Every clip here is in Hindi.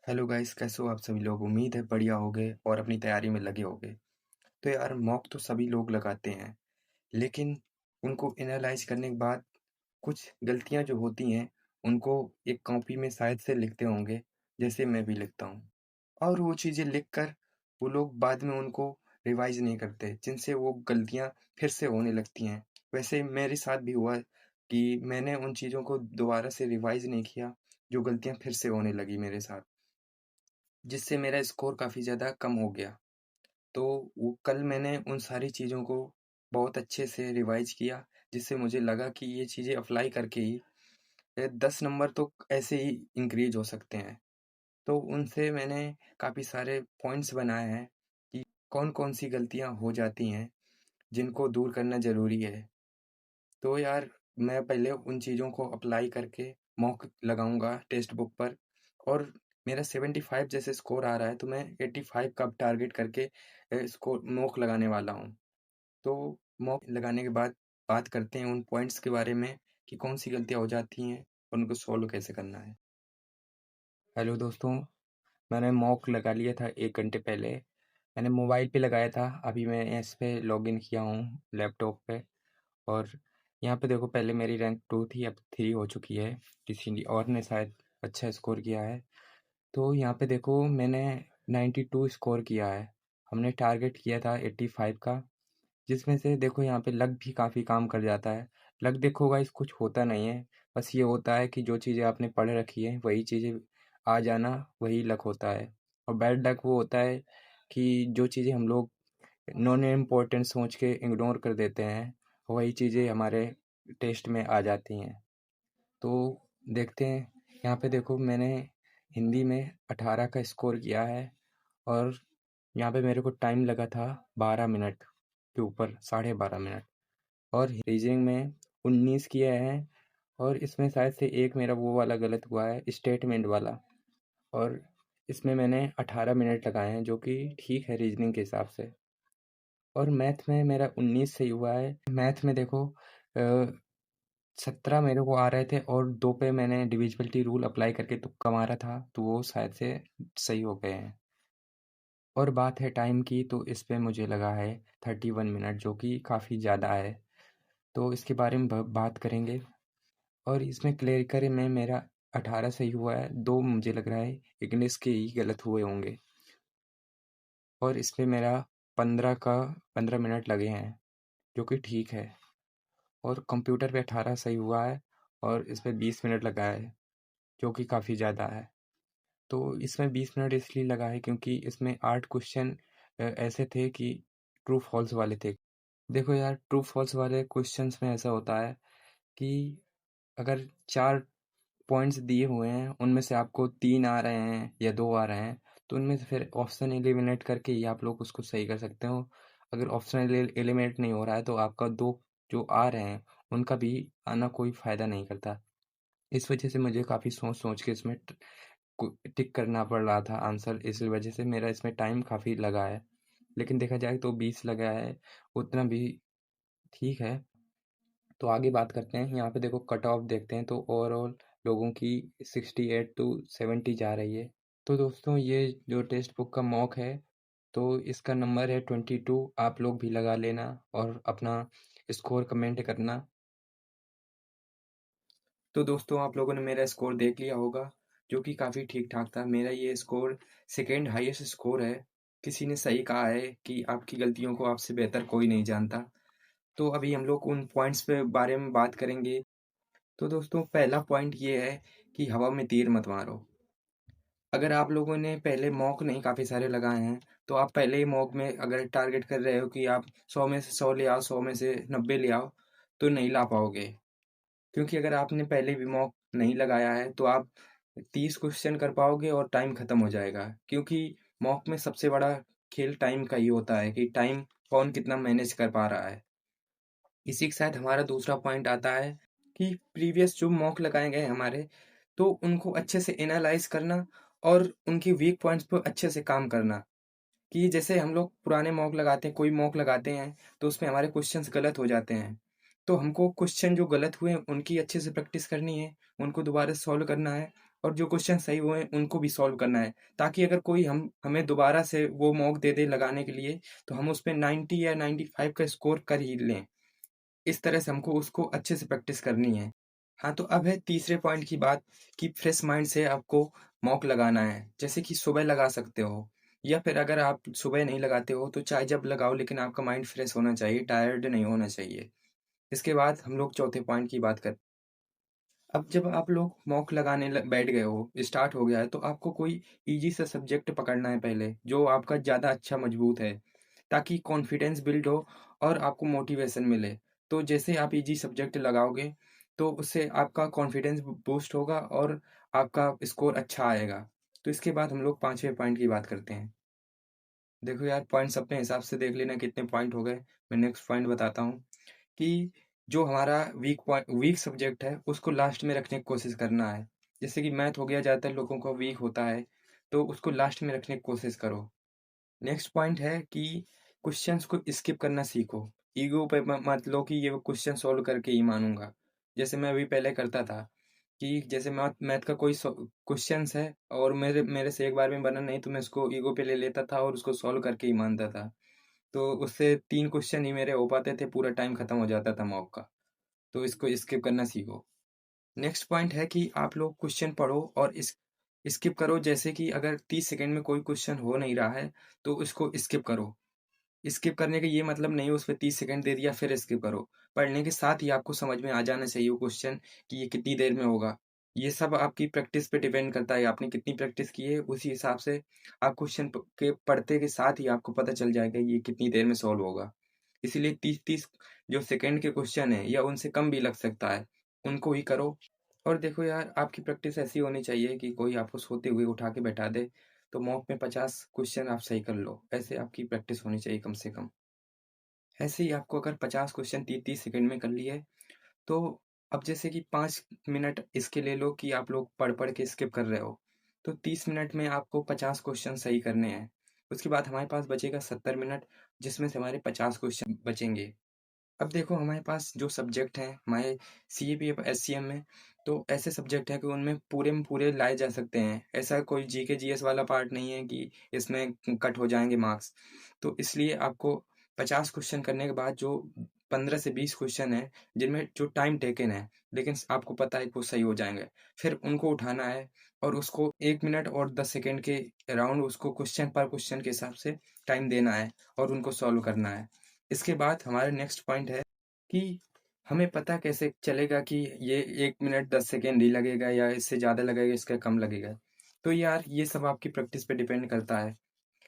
हेलो गाइस, कैसे हो आप सभी लोग? उम्मीद है बढ़िया होगे और अपनी तैयारी में लगे होगे। तो यार मॉक तो सभी लोग लगाते हैं, लेकिन उनको एनालाइज़ करने के बाद कुछ गलतियाँ जो होती हैं, उनको एक कॉपी में शायद से लिखते होंगे, जैसे मैं भी लिखता हूँ। और वो चीज़ें लिख कर वो लोग बाद में उनको रिवाइज़ नहीं करते, जिनसे वो गलतियाँ फिर से होने लगती हैं। वैसे मेरे साथ भी हुआ कि मैंने उन चीज़ों को दोबारा से रिवाइज़ नहीं किया, जो गलतियाँ फिर से होने लगी मेरे साथ। जिससे मेरा स्कोर काफ़ी ज़्यादा कम हो गया। तो वो कल मैंने उन सारी चीज़ों को बहुत अच्छे से रिवाइज़ किया, जिससे मुझे लगा कि ये चीज़ें अप्लाई करके ही 10 नंबर तो ऐसे ही इंक्रीज़ हो सकते हैं। तो उनसे मैंने काफ़ी सारे पॉइंट्स बनाए हैं कि कौन-कौन सी गलतियाँ हो जाती हैं, जिनको दूर करना ज़रूरी है। तो यार मैं पहले उन चीज़ों को अप्लाई करके मॉक लगाऊँगा टेक्स्ट बुक पर और मेरा 75 जैसे स्कोर आ रहा है तो मैं 85 का टारगेट करके स्कोर मॉक लगाने वाला हूँ। तो मॉक लगाने के बाद बात करते हैं उन पॉइंट्स के बारे में कि कौन-सी गलतियाँ हो जाती हैं और उनको सॉल्व कैसे करना है। हेलो दोस्तों, मैंने मॉक लगा लिया था 1 घंटे पहले। मैंने मोबाइल पे लगाया था, अभी मैं इस पे लॉगिन किया हूँ लैपटॉप पे। और यहाँ पे देखो पहले मेरी रैंक 2 थी, अब 3 हो चुकी है। किसी और ने शायद अच्छा स्कोर किया है। तो यहाँ पे देखो मैंने 92 स्कोर किया है। हमने टारगेट किया था 85 का, जिसमें से देखो यहाँ पे लक भी काफ़ी काम कर जाता है। लक देखो गाइस कुछ होता नहीं है, बस ये होता है कि जो चीज़ें आपने पढ़ रखी है वही चीज़ें आ जाना, वही लक होता है। और बैड लक वो होता है कि जो चीज़ें हम लोग नॉन इम्पोर्टेंट सोच के इग्नोर कर देते हैं, वही चीज़ें हमारे टेस्ट में आ जाती हैं। तो देखते हैं, यहाँ पे देखो मैंने हिंदी में 18 का स्कोर किया है और यहाँ पे मेरे को टाइम लगा था 12 मिनट के ऊपर, साढ़े 12 मिनट। और रीजनिंग में 19 किए हैं और इसमें शायद से एक मेरा वो वाला गलत हुआ है, स्टेटमेंट वाला। और इसमें मैंने 18 मिनट लगाए हैं, जो कि ठीक है रीजनिंग के हिसाब से। और मैथ में मेरा 19 सही हुआ है। मैथ में देखो 17 मेरे को आ रहे थे और 2 पे मैंने डिविजिबिलिटी रूल अप्लाई करके तुक्का मारा था, तो वो शायद से सही हो गए हैं। और बात है टाइम की, तो इस पे मुझे लगा है 31 मिनट, जो कि काफ़ी ज़्यादा है। तो इसके बारे में बात करेंगे। और इसमें क्लियर में मेरा 18 सही हुआ है, 2 मुझे लग रहा है इंग्लिश के ही गलत हुए होंगे। और इस पे मेरा 15 मिनट लगे हैं, जो कि ठीक है। और कंप्यूटर पे 18 सही हुआ है और इस पे 20 मिनट लगा है, जो कि काफ़ी ज़्यादा है। तो इसमें 20 मिनट इसलिए लगा है क्योंकि इसमें 8 क्वेश्चन ऐसे थे कि ट्रू फॉल्स वाले थे। देखो यार, ट्रू फॉल्स वाले क्वेश्चंस में ऐसा होता है कि अगर 4 पॉइंट्स दिए हुए हैं, उनमें से आपको 3 आ रहे हैं या 2 आ रहे हैं, तो उनमें से फिर ऑप्शन एलिमिनेट करके ही आप लोग उसको सही कर सकते हो। अगर ऑप्शन एलिमिनेट नहीं हो रहा है तो आपका 2 जो आ रहे हैं, उनका भी आना कोई फ़ायदा नहीं करता। इस वजह से मुझे काफ़ी सोच-सोच के इसमें टिक करना पड़ रहा था आंसर, इस वजह से मेरा इसमें टाइम काफ़ी लगा है। लेकिन देखा जाए तो 20 लगा है, उतना भी ठीक है। तो आगे बात करते हैं, यहाँ पे देखो कट ऑफ देखते हैं तो ओवरऑल लोगों की 68 टू 70 जा रही है। तो दोस्तों ये जो टेक्स्ट बुक का मॉक है, तो इसका नंबर है 22। आप लोग भी लगा लेना और अपना स्कोर कमेंट करना। तो दोस्तों आप लोगों ने मेरा स्कोर देख लिया होगा, जो कि काफ़ी ठीक-ठाक था। मेरा ये स्कोर सेकंड हाईएस्ट स्कोर है। किसी ने सही कहा है कि आपकी गलतियों को आपसे बेहतर कोई नहीं जानता। तो अभी हम लोग उन पॉइंट्स पे बारे में बात करेंगे। तो दोस्तों पहला पॉइंट ये है कि हवा में तीर मत मारो। अगर आप लोगों ने पहले मॉक नहीं काफ़ी सारे लगाए हैं, तो आप पहले ही मॉक में अगर टारगेट कर रहे हो कि आप 100 में से 100 ले आओ, 100 में से 90 ले आओ, तो नहीं ला पाओगे। क्योंकि अगर आपने पहले भी मॉक नहीं लगाया है, तो आप 30 क्वेश्चन कर पाओगे और टाइम खत्म हो जाएगा। क्योंकि मॉक में सबसे बड़ा खेल टाइम का ही होता है कि टाइम कौन कितना मैनेज कर पा रहा है। इसी के साथ हमारा दूसरा पॉइंट आता है कि प्रीवियस जो मॉक लगाए गए हैं हमारे, तो उनको अच्छे से एनालाइज़ करना और उनके वीक पॉइंट्स पे अच्छे से काम करना। कि जैसे हम लोग पुराने मॉक लगाते हैं, कोई मॉक लगाते हैं, तो उसमें हमारे क्वेश्चंस गलत हो जाते हैं। तो हमको क्वेश्चन जो गलत हुए हैं, उनकी अच्छे से प्रैक्टिस करनी है, उनको दोबारा सॉल्व करना है और जो क्वेश्चन सही हुए हैं उनको भी सॉल्व करना है, ताकि अगर कोई हमें दोबारा से वो मॉक दे दे लगाने के लिए, तो हम उसपे 90 या 95 का स्कोर कर ही लें। इस तरह से हमको उसको अच्छे से प्रैक्टिस करनी है। हाँ, तो अब है तीसरे पॉइंट की बात कि फ्रेश माइंड से आपको मॉक लगाना है। जैसे कि सुबह लगा सकते हो, या फिर अगर आप सुबह नहीं लगाते हो तो चाहे जब लगाओ, लेकिन आपका माइंड फ्रेश होना चाहिए, टायर्ड नहीं होना चाहिए। इसके बाद हम लोग चौथे पॉइंट की बात करते हैं। अब जब आप लोग मॉक लगाने बैठ गए हो, स्टार्ट हो गया है, तो आपको कोई इजी सा सब्जेक्ट पकड़ना है पहले, जो आपका ज़्यादा अच्छा मजबूत है, ताकि कॉन्फिडेंस बिल्ड हो और आपको मोटिवेशन मिले। तो जैसे आप इजी सब्जेक्ट लगाओगे, तो उससे आपका कॉन्फिडेंस बूस्ट होगा और आपका स्कोर अच्छा आएगा। तो इसके बाद हम लोग पांचवें पॉइंट की बात करते हैं। देखो यार, पॉइंट्स अपने हिसाब से देख लेना कितने पॉइंट हो गए। मैं नेक्स्ट पॉइंट बताता हूँ कि जो हमारा वीक सब्जेक्ट है, उसको लास्ट में रखने की कोशिश करना है। जैसे कि मैथ हो गया, ज़्यादातर लोगों को वीक होता है, तो उसको लास्ट में रखने की कोशिश करो। नेक्स्ट पॉइंट है कि क्वेश्चंस को स्किप करना सीखो। ईगो पे मत लो कि ये क्वेश्चन सॉल्व करके ही मानूंगा। जैसे मैं अभी पहले करता था कि जैसे मैथ मैथ का कोई क्वेश्चंस है और मेरे मेरे से एक बार में बना नहीं, तो मैं उसको ईगो पे ले लेता था और उसको सॉल्व करके ही मानता था। तो उससे 3 क्वेश्चन ही मेरे हो पाते थे, पूरा टाइम खत्म हो जाता था मॉक का। तो इसको स्किप करना सीखो। नेक्स्ट पॉइंट है कि आप लोग क्वेश्चन पढ़ो और इस स्किप करो। जैसे कि अगर 30 सेकंड में कोई क्वेश्चन हो नहीं रहा है, तो उसको स्किप करो। स्किप करने का ये मतलब नहीं है उस पे 30 सेकंड दे दिया फिर स्किप करो। पढ़ने के साथ ही आपको समझ में आ जाना चाहिए वो क्वेश्चन कि ये कितनी देर में होगा। ये सब आपकी प्रैक्टिस पे डिपेंड करता है, आपने कितनी प्रैक्टिस की है, उसी हिसाब से आप क्वेश्चन के पढ़ते के साथ ही आपको पता चल जाएगा ये कितनी देर में सॉल्व होगा। इसीलिए 30-30 जो सेकंड के क्वेश्चन है या उनसे कम भी लग सकता है, उनको ही करो। और देखो यार, आपकी प्रैक्टिस ऐसी होनी चाहिए कि कोई आपको सोते हुए उठा के बैठा दे, तो मॉक में 50 क्वेश्चन आप सही कर लो। ऐसे आपकी प्रैक्टिस होनी चाहिए कम से कम। ऐसे ही आपको अगर 50 क्वेश्चन 30-30 सेकंड में कर लिए, तो अब जैसे कि 5 मिनट इसके ले लो कि आप लोग पढ़-पढ़ के स्किप कर रहे हो, तो 30 मिनट में आपको 50 क्वेश्चन सही करने हैं। उसके बाद हमारे पास बचेगा 70 मिनट, जिसमें से हमारे 50 क्वेश्चन बचेंगे। अब देखो, हमारे पास जो सब्जेक्ट हैं हमारे सीईपी और एससीएम में, तो ऐसे सब्जेक्ट हैं कि उनमें पूरे में पूरे लाए जा सकते हैं। ऐसा कोई जीके जीएस वाला पार्ट नहीं है कि इसमें कट हो जाएँगे मार्क्स। तो इसलिए आपको 50 क्वेश्चन करने के बाद जो 15 से 20 क्वेश्चन हैं, जिनमें जो टाइम टेकन है, लेकिन आपको पता है कि वो सही हो जाएँगे। फिर उनको उठाना है और उसको 1 मिनट और 10 सेकंड के अराउंड उसको क्वेश्चन पर क्वेश्चन के हिसाब से टाइम देना है और उनको सॉल्व करना है। इसके बाद हमारा नेक्स्ट पॉइंट है कि हमें पता कैसे चलेगा कि ये 1 मिनट 10 सेकंड ही लगेगा या इससे ज़्यादा लगेगा, इसका कम लगेगा। तो यार, ये सब आपकी प्रैक्टिस पे डिपेंड करता है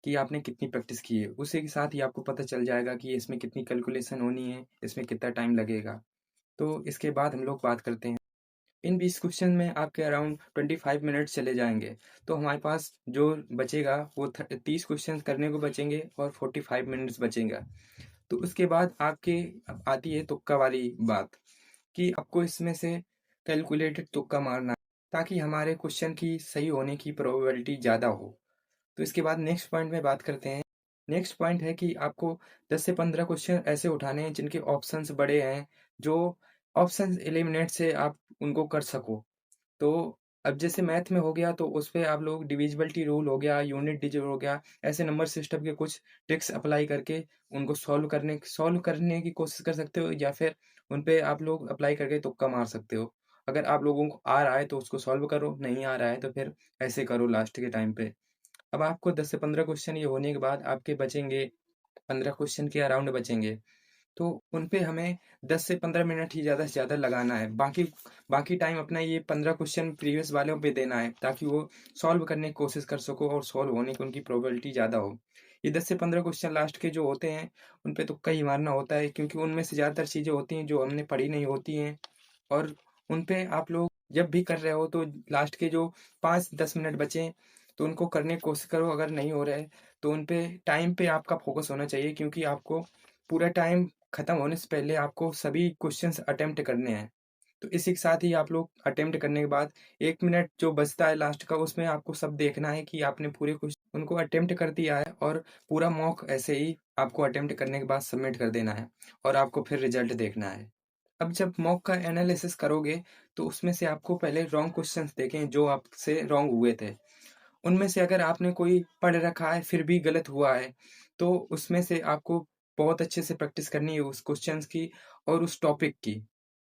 कि आपने कितनी प्रैक्टिस की है। उसी के साथ ही आपको पता चल जाएगा कि इसमें कितनी कैलकुलेशन होनी है, इसमें कितना टाइम लगेगा। तो इसके बाद हम लोग बात करते हैं। इन 20 क्वेश्चन में आपके अराउंड 25 मिनट्स चले जाएँगे। तो हमारे पास जो बचेगा वो 30 क्वेश्चन करने को बचेंगे और 45 मिनट्स बचेगा। तो उसके बाद आपके अब आती है तुक्का वाली बात कि आपको इसमें से कैलकुलेटेड तुक्का मारना है, ताकि हमारे क्वेश्चन की सही होने की प्रोबेबिलिटी ज़्यादा हो। तो इसके बाद नेक्स्ट पॉइंट में बात करते हैं। नेक्स्ट पॉइंट है कि आपको 10 से 15 क्वेश्चन ऐसे उठाने हैं जिनके ऑप्शंस बड़े हैं, जो ऑप्शंस एलिमिनेट से आप उनको कर सको। तो अब जैसे मैथ में हो गया, तो उसपे आप लोग डिविजिबिलिटी रूल हो गया, यूनिट डिजिट हो गया, ऐसे नंबर सिस्टम के कुछ ट्रिक्स अप्लाई करके उनको सॉल्व करने की कोशिश कर सकते हो, या फिर उन पे आप लोग अप्लाई करके तुक्का मार सकते हो। अगर आप लोगों को आ रहा है तो उसको सॉल्व करो, नहीं आ रहा है तो फिर ऐसे करो लास्ट के टाइम पे। अब आपको 10 से 15 क्वेश्चन ये होने के बाद आपके बचेंगे 15 क्वेश्चन के अराउंड बचेंगे। तो उन पे हमें 10 से 15 मिनट ही ज़्यादा से ज़्यादा लगाना है। बाकी बाकी टाइम अपना ये 15 क्वेश्चन प्रीवियस वालों पे देना है, ताकि वो सॉल्व करने की कोशिश कर सको और सॉल्व होने की उनकी प्रोबेबिलिटी ज़्यादा हो। ये 10 से 15 क्वेश्चन लास्ट के जो होते हैं, उन पे तुक्का ही मारना होता है, क्योंकि उनमें से ज़्यादातर चीज़ें होती हैं जो हमने पढ़ी नहीं होती हैं, और उन पे आप लोग जब भी कर रहे हो तो लास्ट के जो 5-10 मिनट बचे हैं, तो उनको करने की कोशिश करो। अगर नहीं हो रहा है, तो उन पे टाइम पे आपका फ़ोकस होना चाहिए, क्योंकि आपको पूरा टाइम खत्म होने से पहले आपको सभी क्वेश्चंस अटेम्प्ट करने हैं। तो इसी के साथ ही आप लोग अटेम्प्ट करने के बाद 1 मिनट जो बचता है लास्ट का, उसमें आपको सब देखना है कि आपने पूरे क्वेश्चन उनको अटेम्प्ट कर दिया है, और पूरा मॉक ऐसे ही आपको अटेम्प्ट करने के बाद सबमिट कर देना है, और आपको फिर रिजल्ट देखना है। अब जब मॉक का एनालिसिस करोगे, तो उसमें से आपको पहले रॉन्ग क्वेश्चन्स देखें जो आपसे रॉन्ग हुए थे। उनमें से अगर आपने कोई पढ़ रखा है फिर भी गलत हुआ है, तो उसमें से आपको बहुत अच्छे से प्रैक्टिस करनी है उस क्वेश्चन्स की और उस टॉपिक की।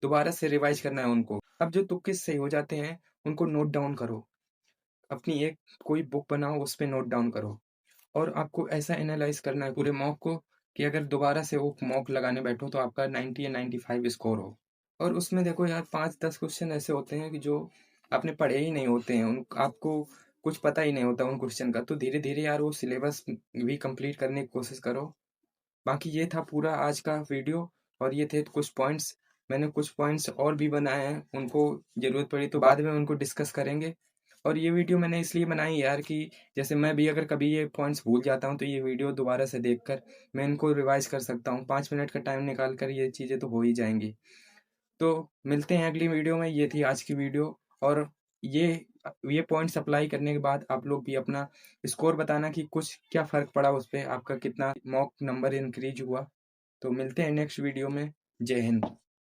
दोबारा से रिवाइज़ करना है उनको। अब जो तुक्के सही हो जाते हैं, उनको नोट डाउन करो। अपनी एक कोई बुक बनाओ, उसपे नोट डाउन करो और आपको ऐसा एनालाइज़ करना है पूरे मॉक को कि अगर दोबारा से वो मॉक लगाने बैठो तो आपका 90 या 95 स्कोर हो। और उसमें देखो यार 5-10 क्वेश्चन ऐसे होते हैं कि जो आपने पढ़े ही नहीं होते हैं, उन आपको कुछ पता ही नहीं होता उन क्वेश्चन का, तो धीरे-धीरे यार वो सिलेबस भी कंप्लीट करने की कोशिश करो। बाकी ये था पूरा आज का वीडियो और ये थे कुछ पॉइंट्स। मैंने कुछ पॉइंट्स और भी बनाए हैं, उनको ज़रूरत पड़ी तो बाद में उनको डिस्कस करेंगे। और ये वीडियो मैंने इसलिए बनाई यार कि जैसे मैं भी अगर कभी ये पॉइंट्स भूल जाता हूँ, तो ये वीडियो दोबारा से देखकर मैं इनको रिवाइज़ कर सकता हूँ। 5 मिनट का टाइम निकाल कर ये चीज़ें तो हो ही जाएँगी। तो मिलते हैं अगली वीडियो में। ये थी आज की वीडियो और ये ये पॉइंट्स अप्लाई करने के बाद आप लोग भी अपना स्कोर बताना कि कुछ क्या फ़र्क पड़ा उस पे, आपका कितना मॉक नंबर इंक्रीज़ हुआ। तो मिलते हैं नेक्स्ट वीडियो में। जय हिंद।